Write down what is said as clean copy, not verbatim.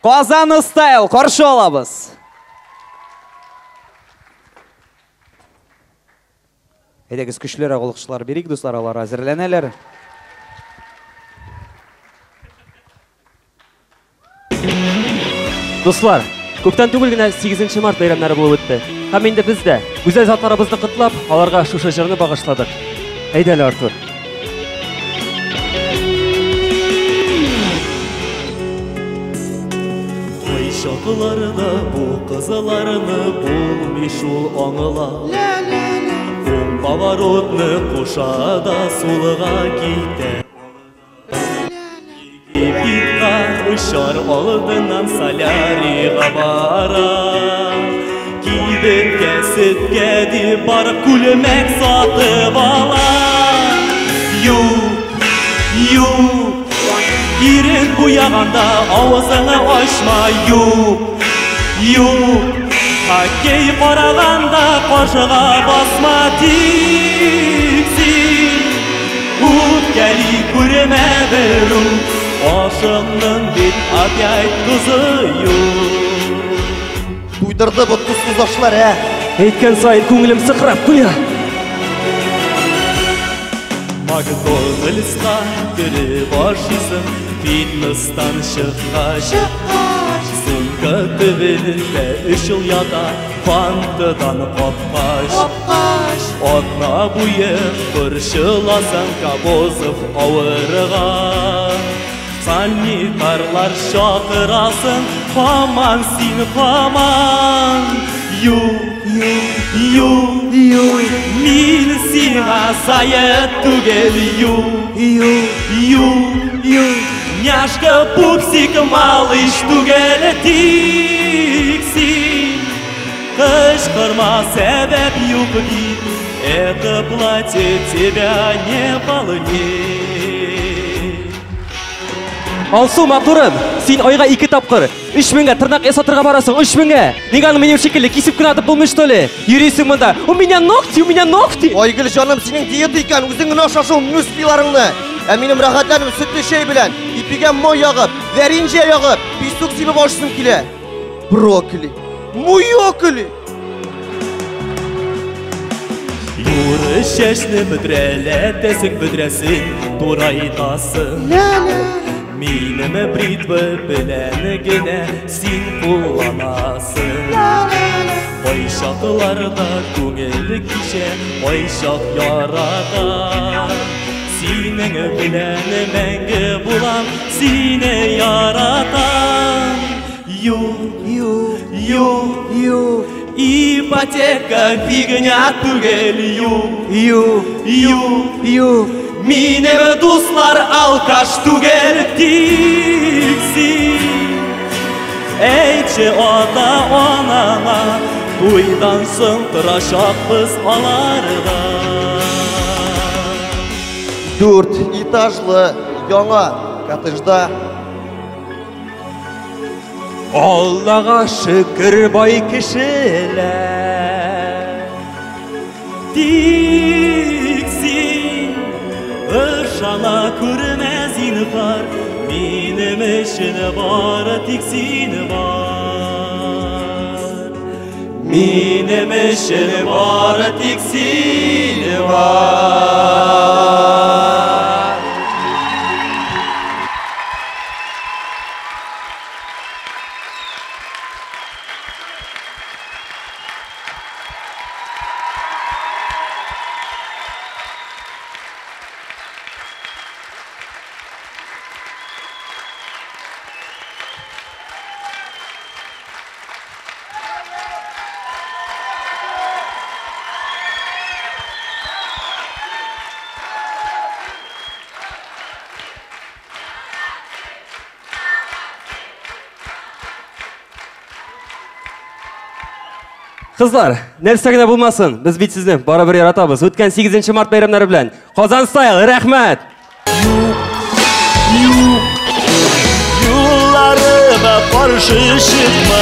Qozon Style qarshi olamiz. Edegіз күшлері құлықшылар берейік, достар, алар әзірленелер. Достар, көптен түгіл генә 8 март байрамнары болып өтті. Һәм инде біз де гүзәл затларыбызны құтлап, аларга шушы җырны багышладык. Әйдәле, Артур. Шақыларда bu қызыларыны bulmuş ol аңыла. Поворотны қошада солыға кейті. Египетқа ұшар алдынан соляриға бара. Кибетке сүтке де барып күлмек сатып ала. Ирен бұяғанда ауызыңа ашма, Хоккей қарағанда қоршыға басма, тексин. Өткәли көріме біру, ашыңның бет опять қызыю. Туйдырды бұл тұсыз ашылар, Әйткен сайын көңілім сықырап құя. Макдональдсқа кіріп ашисың, фитнестан шыққаш. Сумка төбелінде 3 жыл ята, фантадан қапқаш. Отна бұйы көршіласың, Кобозов ауырған. Санитарлар шақырасың, қаман син қаман. Мин сиңа сайыт түгел, Няшка пупсик малыш түгел, тиксин. Кышқырма себеп юк бит, это платье тебя не волнует. Алсу, Артурым, сен айға 2 тапқыр. 3000-ге тырнақ эсатырға барасың, 3000-ге. Неганы менен шекелі кесіп күн атып болмыш толы. Үйрейсің мұнда. У меня ногти. Айгіл жаным, сенің диет екен, өзіңін ашашу мүспиларыңны. Әминім рахатланым сүтті шей білән, ипиген мой яғып, вәринже яғып, пистук сибі башысын келе. Брокколи, муйокколи. Юры шешні бүдрәләтесің бүдрәсін, турайтасың. Минем бритвы білән генә син кулланасың. Айшақларда күңел кише, айшақ ярата. Синең білән мәңгі булам, сине яратам. Ипотека фигня түгел, Минем дуслар алкаш түгел, тиксин. Әйтші ата-анаңа, туйдан соң тұрашақпыз аларда. 4 этажлы яңа коттеджда. Аллаға шүкір бай кішілер. Тиксин, ышана көрмәз инқар, минем үшін бар, тиксин бар. Минем үшін бар, тиксин бар. Қызлар, нәрсәгенә булмасын, біз бит сезне бара бір яратабыз. Өткен 8 март байрамнары белән. Qozon Style, рәхмәт. Юлларыма каршы чыкма,